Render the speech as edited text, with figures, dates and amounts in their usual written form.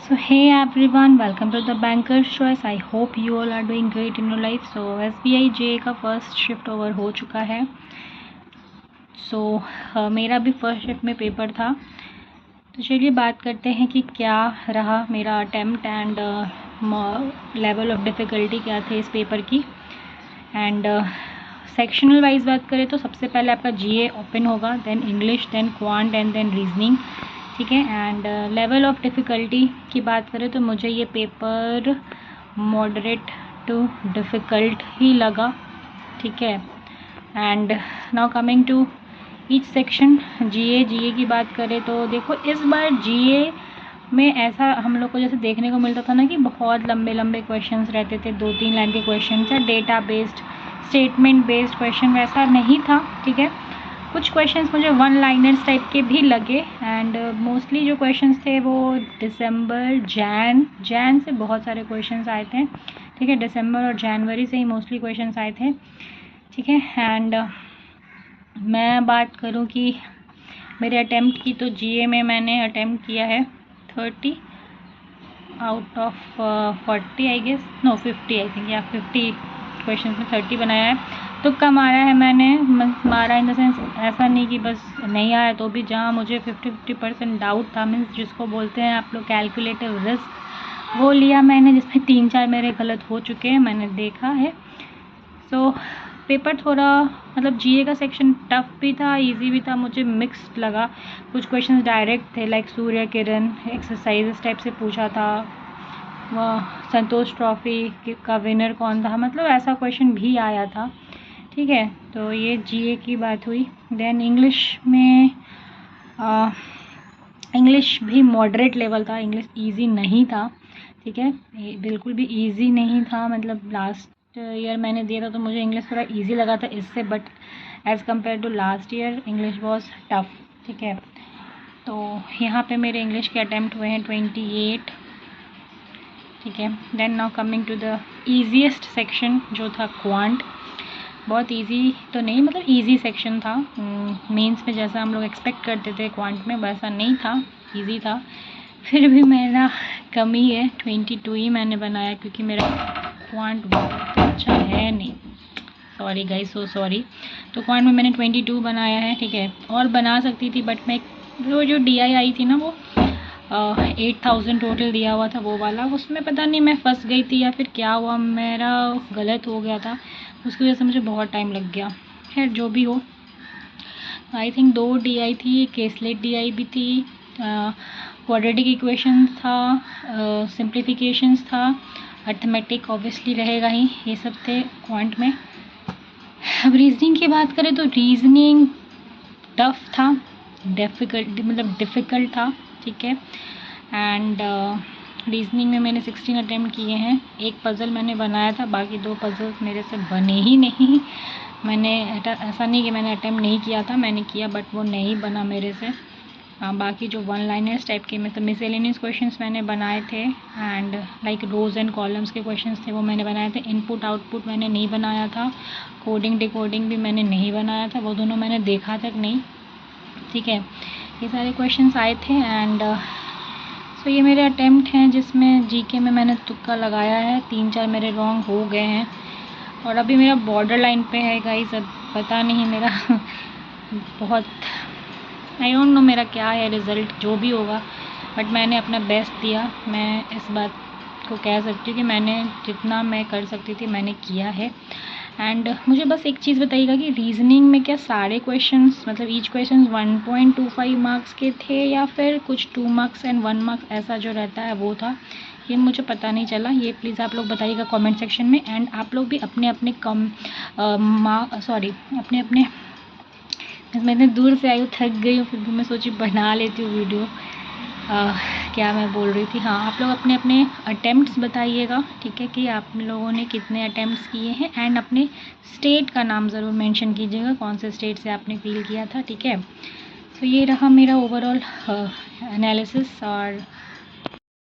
So hey everyone, welcome to the Banker's Choice. I hope you all are doing great in your life. So SBI JA का first shift over हो चुका है. मेरा भी first shift में paper था. तो चलिए बात करते हैं कि क्या रहा मेरा attempt and level of difficulty क्या थे इस पेपर की. एंड सेक्शनल वाइज बात करें तो सबसे पहले आपका जीए ओपन होगा, then English, then quant and then reasoning. ठीक है. एंड लेवल ऑफ डिफ़िकल्टी की बात करें तो मुझे ये पेपर मॉडरेट टू डिफ़िकल्ट ही लगा. ठीक है. And now coming to each section. GA की बात करें तो देखो इस बार जीए में ऐसा हम लोग को जैसे देखने को मिलता था ना कि बहुत लंबे लंबे क्वेश्चंस रहते थे, 2-3 लाइन के क्वेश्चन या data based statement based question वैसा नहीं था. ठीक है. कुछ क्वेश्चंस मुझे वन लाइनर्स टाइप के भी लगे. एंड मोस्टली जो क्वेश्चंस थे वो दिसंबर जैन से बहुत सारे क्वेश्चंस आए थे. ठीक है. दिसंबर और जनवरी से ही मोस्टली क्वेश्चंस आए थे. ठीक है. एंड मैं बात करूं कि मेरे अटेम्प्ट की, तो जीए में मैंने अटेम्प्ट किया है 30 out of 40 I guess, no 50 I think, या 50 क्वेश्चंस में 30 बनाया है. तुक्का मारा है मैंने, मारा इन द सेंस ऐसा नहीं कि बस नहीं आया तो भी, जहाँ मुझे 50% डाउट था, मीन्स जिसको बोलते हैं आप लोग कैलकुलेटिव रिस्क, वो लिया मैंने, जिसमें 3-4 मेरे गलत हो चुके हैं, मैंने देखा है. सो पेपर थोड़ा मतलब जीए का सेक्शन टफ भी था, इजी भी था, मुझे मिक्स्ड लगा. कुछ क्वेश्चंस डायरेक्ट थे, like Surya Kiran exercises type से पूछा था, वह संतोष ट्रॉफी का विनर कौन था, मतलब ऐसा क्वेश्चन भी आया था. ठीक है. तो ये जीए की बात हुई. देन इंग्लिश में इंग्लिश भी मॉडरेट लेवल था, इंग्लिश इजी नहीं था. ठीक है. बिल्कुल भी इजी नहीं था, मतलब लास्ट ईयर मैंने दिया था तो मुझे इंग्लिश थोड़ा इजी लगा था इससे, but as compare to last year English was tough. ठीक है. तो यहाँ पे मेरे इंग्लिश के अटैम्प्ट हुए हैं 28. ठीक है. Then now coming to the easiest section जो था क्वांट. बहुत इजी तो नहीं, मतलब इजी सेक्शन था. मेंस में जैसा हम लोग एक्सपेक्ट करते थे क्वांट में वैसा नहीं था, इजी था. फिर भी मेरा कमी है, 22 ही मैंने बनाया क्योंकि मेरा क्वांट बहुत अच्छा है नहीं. Sorry guys, so sorry. तो क्वांट में मैंने 22 बनाया है. ठीक है. और बना सकती थी बट मैं वो जो DI आई थी ना वो 8000 टोटल दिया हुआ था, वो वाला, उसमें पता नहीं मैं फंस गई थी या फिर क्या हुआ, मेरा गलत हो गया था, उसकी वजह से मुझे बहुत टाइम लग गया. खैर जो भी हो, आई थिंक 2 DI थी, केसलेट DI भी थी, क्वाड्रेटिक इक्वेशन था, सिंप्लीफिकेशंस था, अर्थमेटिक ऑब्वियसली रहेगा ही, ये सब थे क्वांट में. अब रीजनिंग की बात करें तो रीजनिंग टफ था, डिफ़िकल्ट था. ठीक है. एंड रीजनिंग में मैंने 16 अटैम्प्ट किए हैं. एक पज़ल मैंने बनाया था, बाकी 2 पज़ल्स मेरे से बने ही नहीं. मैंने ऐसा नहीं कि मैंने अटैम्प्ट नहीं किया था, मैंने किया बट वो नहीं बना मेरे से. बाकी जो वन लाइनर्स टाइप के मतलब मिसलेनियस क्वेश्चंस मैंने बनाए थे, and like rows and columns के क्वेश्चंस थे वो मैंने बनाए थे. इनपुट आउटपुट मैंने नहीं बनाया था, कोडिंग डिकोडिंग भी मैंने नहीं बनाया था, वो दोनों मैंने देखा तक नहीं. ठीक है. ये सारे क्वेश्चंस आए थे. एंड सो ये मेरे अटेम्प्ट हैं जिसमें जीके में मैंने तुक्का लगाया है, 3-4 मेरे रॉन्ग हो गए हैं. और अभी मेरा बॉर्डर लाइन पे है गाइस, अब पता नहीं मेरा बहुत आई डोंट नो मेरा क्या है रिज़ल्ट, जो भी होगा, बट मैंने अपना बेस्ट दिया. मैं इस बात को कह सकती हूँ कि मैंने जितना मैं कर सकती थी मैंने किया है. एंड मुझे बस एक चीज़ बताइएगा कि रीजनिंग में क्या सारे क्वेश्चंस मतलब ईच क्वेश्चन 1.25 मार्क्स के थे या फिर कुछ 2 मार्क्स एंड 1 मार्क्स ऐसा जो रहता है वो था, ये मुझे पता नहीं चला. ये प्लीज़ आप लोग बताइएगा कमेंट सेक्शन में. एंड आप लोग भी अपने अपने अपने अपने, मैं इतने दूर से आई हूँ, थक गई हूँ, फिर भी मैं सोची बना लेती हूँ वीडियो. क्या मैं बोल रही थी, हाँ, आप लोग अपने अपने अटेम्प्ट्स बताइएगा. ठीक है. कि आप लोगों ने कितने अटेम्प्ट्स किए हैं, एंड अपने स्टेट का नाम ज़रूर मेंशन कीजिएगा, कौन से स्टेट से आपने फील किया था. ठीक है. तो ये रहा मेरा ओवरऑल एनालिसिस और